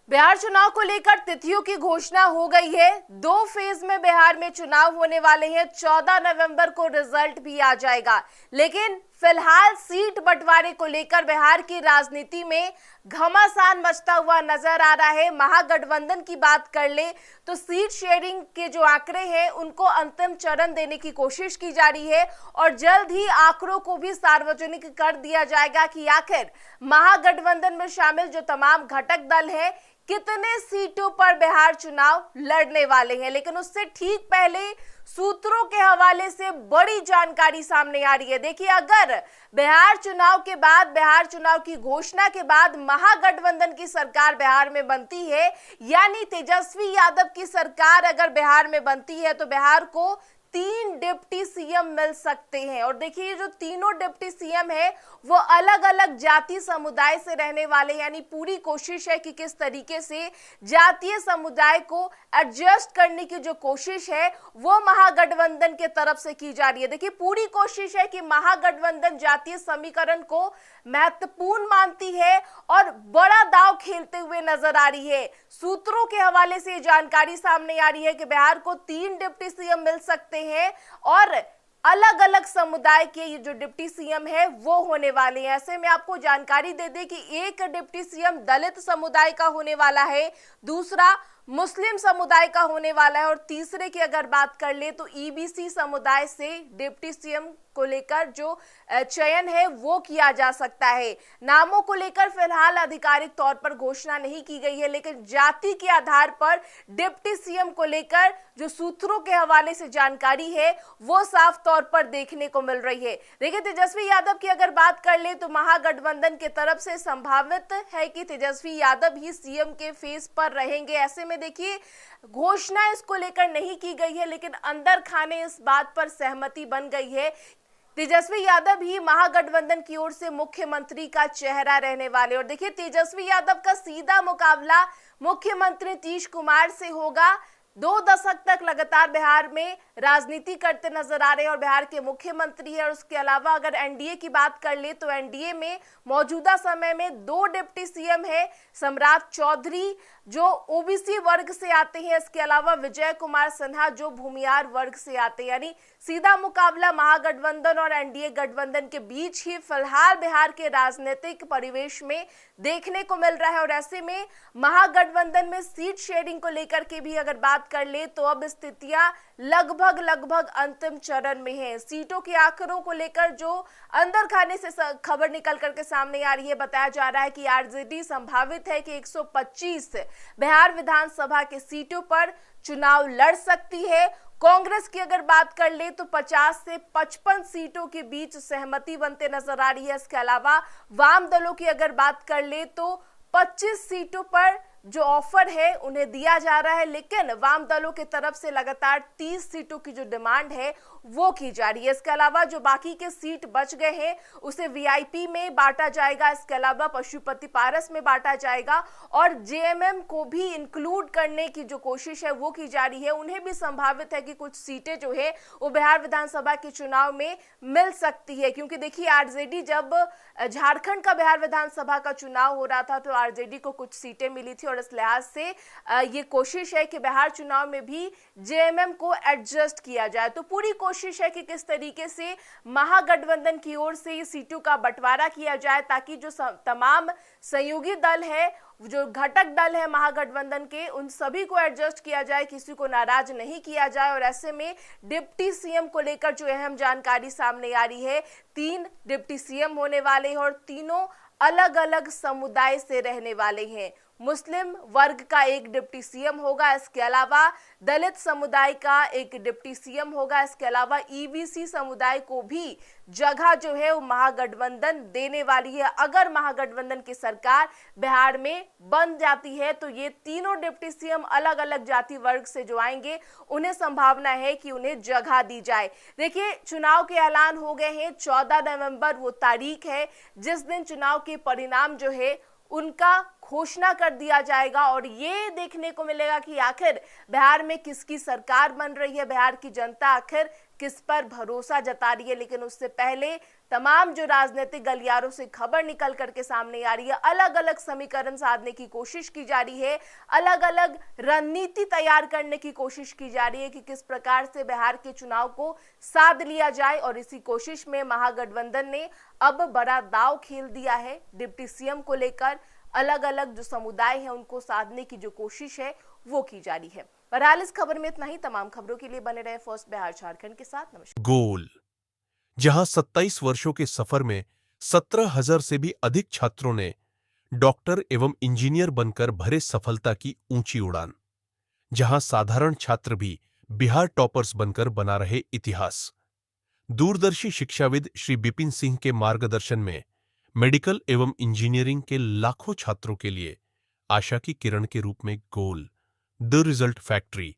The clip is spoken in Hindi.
बिहार चुनाव को लेकर तिथियों की घोषणा हो गई है। 2 फेज में बिहार में चुनाव होने वाले हैं। 14 नवंबर को रिजल्ट भी आ जाएगा, लेकिन फिलहाल सीट बंटवारे को लेकर बिहार की राजनीति में घमासान मचता हुआ नजर आ रहा है। महागठबंधन की बात कर ले तो सीट शेयरिंग के जो आंकड़े हैं उनको अंतिम चरण देने की कोशिश की जा रही है और जल्द ही आंकड़ों को भी सार्वजनिक कर दिया जाएगा कि आखिर महागठबंधन में शामिल जो तमाम घटक दल हैं कितने सीटों पर बिहार चुनाव लड़ने वाले हैं। लेकिन उससे ठीक पहले सूत्रों के हवाले से बड़ी जानकारी सामने आ रही है। देखिए, अगर बिहार चुनाव के बाद, बिहार चुनाव की घोषणा के बाद महागठबंधन की सरकार बिहार में बनती है, यानी तेजस्वी यादव की सरकार अगर बिहार में बनती है तो बिहार को 3 डिप्टी सीएम मिल सकते हैं। और देखिए, जो तीनों डिप्टी सीएम है वो अलग अलग जाति समुदाय से रहने वाले, यानी पूरी कोशिश है कि किस तरीके से जातीय समुदाय को एडजस्ट करने की जो कोशिश है वो महागठबंधन के तरफ से की जा रही है। देखिए, पूरी कोशिश है कि महागठबंधन जातीय समीकरण को महत्वपूर्ण मानती है और बड़ा दांव खेलते हुए नजर आ रही है। सूत्रों के हवाले से जानकारी सामने आ रही है कि बिहार को 3 डिप्टी सीएम मिल सकते हैं और अलग अलग समुदाय के ये जो डिप्टी सीएम है वो होने वाले हैं। ऐसे में आपको जानकारी दे दें कि एक डिप्टी सीएम दलित समुदाय का होने वाला है, दूसरा मुस्लिम समुदाय का होने वाला है और तीसरे की अगर बात कर ले तो ईबीसी समुदाय से डिप्टी सीएम को लेकर जो चयन है वो किया जा सकता है। नामों को लेकर फिलहाल आधिकारिक तौर पर घोषणा नहीं की गई है, लेकिन जाति के आधार पर डिप्टी सीएम को लेकर जो सूत्रों के हवाले से जानकारी है वो साफ तौर पर देखने को मिल रही है। देखिए, तेजस्वी यादव की अगर बात कर ले तो महागठबंधन के तरफ से संभावित है कि तेजस्वी यादव ही सीएम के फेस पर रहेंगे। ऐसे में देखिए, घोषणा इसको लेकर नहीं की गई है, लेकिन अंदर खाने इस बात पर सहमति बन गई है तेजस्वी यादव ही महागठबंधन की ओर से मुख्यमंत्री का चेहरा रहने वाले। और देखिए, तेजस्वी यादव का सीधा मुकाबला मुख्यमंत्री नीतीश कुमार से होगा। 2 दशक तक लगातार बिहार में राजनीति करते नजर आ रहे हैं और बिहार के मुख्यमंत्री है। और उसके अलावा अगर एनडीए की बात कर ले तो एनडीए में मौजूदा समय में 2 डिप्टी सीएम है, सम्राट चौधरी जो ओबीसी वर्ग से आते हैं, इसके अलावा विजय कुमार सिन्हा जो भूमियार वर्ग से आते हैं। यानी सीधा मुकाबला महागठबंधन और एनडीए गठबंधन के बीच ही फिलहाल बिहार के राजनीतिक परिवेश में देखने को मिल रहा है। और ऐसे में महागठबंधन में सीट शेयरिंग को लेकर के भी अगर बात कर ले तो अब स्थितियां लगभग अंतिम चरण में है। सीटों के आंकड़ों को लेकर जो अंदर खाने से खबर निकल करके सामने आ रही है, बताया जा रहा है कि आरजेडी संभावित है कि 125 बिहार विधानसभा के सीटों पर चुनाव लड़ सकती है। कांग्रेस की अगर बात कर ले तो 50 से 55 सीटों के बीच सहमति बनते नजर आ रही है। इसके अलावा वाम दलों की अगर बात कर ले तो 25 सीटों पर जो ऑफर है उन्हें दिया जा रहा है, लेकिन वाम दलों की तरफ से लगातार 30 सीटों की जो डिमांड है वो की जा रही है। इसके अलावा जो बाकी के सीट बच गए हैं उसे वीआईपी में बांटा जाएगा, इसके अलावा पशुपति पारस में बांटा जाएगा और जेएमएम को भी इंक्लूड करने की जो कोशिश है वो की जा रही है। उन्हें भी संभावित है कि कुछ सीटें जो है वो बिहार विधानसभा के चुनाव में मिल सकती है, क्योंकि देखिए, आरजेडी जब झारखंड का बिहार विधानसभा का चुनाव हो रहा था तो आरजेडी को कुछ सीटें मिली थी और इस लिहाज से ये कोशिश है कि बिहार चुनाव में भी जेएमएम को एडजस्ट किया जाए। तो पूरी कोशिश है कि किस तरीके से महागठबंधन की ओर से सीटों का बंटवारा किया जाए ताकि जो तमाम सहयोगी दल है, जो घटक दल है महागठबंधन के, उन सभी को एडजस्ट किया जाए, किसी को नाराज नहीं किया जाए। और ऐसे में डिप्टी सीएम को लेकर जो अहम जानकारी सामने आ रही है, 3 डिप्टी सीएम होने वाले हैं और तीनों अलग अलग समुदाय से रहने वाले हैं। मुस्लिम वर्ग का एक डिप्टी सीएम होगा, इसके अलावा दलित समुदाय का एक डिप्टी सीएम होगा, इसके अलावा ईबीसी समुदाय को भी जगह जो है वो महागठबंधन देने वाली है। अगर महागठबंधन की सरकार बिहार में बन जाती है तो ये तीनों डिप्टी सीएम अलग अलग जाति वर्ग से जो आएंगे उन्हें संभावना है कि उन्हें जगह दी जाए। देखिए, चुनाव के ऐलान हो गए हैं। 14 नवंबर वो तारीख है जिस दिन चुनाव के परिणाम जो है उनका घोषणा कर दिया जाएगा और ये देखने को मिलेगा कि आखिर बिहार में किसकी सरकार बन रही है, बिहार की जनता आखिर किस पर भरोसा जता रही है। लेकिन उससे पहले तमाम जो राजनीतिक गलियारों से खबर निकल करके सामने आ रही है, अलग अलग समीकरण साधने की कोशिश की जा रही है, अलग अलग रणनीति तैयार करने की कोशिश की जा रही है कि किस प्रकार से बिहार के चुनाव को साध लिया जाए। और इसी कोशिश में महागठबंधन ने अब बड़ा दांव खेल दिया है। डिप्टी सीएम को लेकर अलग अलग जो समुदाय है उनको साधने की जो कोशिश है वो की जा रही है। बहरहाल इस खबर में इतना ही। तमाम खबरों के लिए बने रहे फर्स्ट बिहार झारखंड के साथ। नमस्कार। गोल, जहां 27 वर्षों के सफर में 17,000 से भी अधिक छात्रों ने डॉक्टर एवं इंजीनियर बनकर भरे सफलता की ऊंची उड़ान, जहां साधारण छात्र भी बिहार टॉपर्स बनकर बना रहे इतिहास। दूरदर्शी शिक्षाविद श्री बिपिन सिंह के मार्गदर्शन में मेडिकल एवं इंजीनियरिंग के लाखों छात्रों के लिए आशा की किरण के रूप में गोल, द रिजल्ट फैक्ट्री।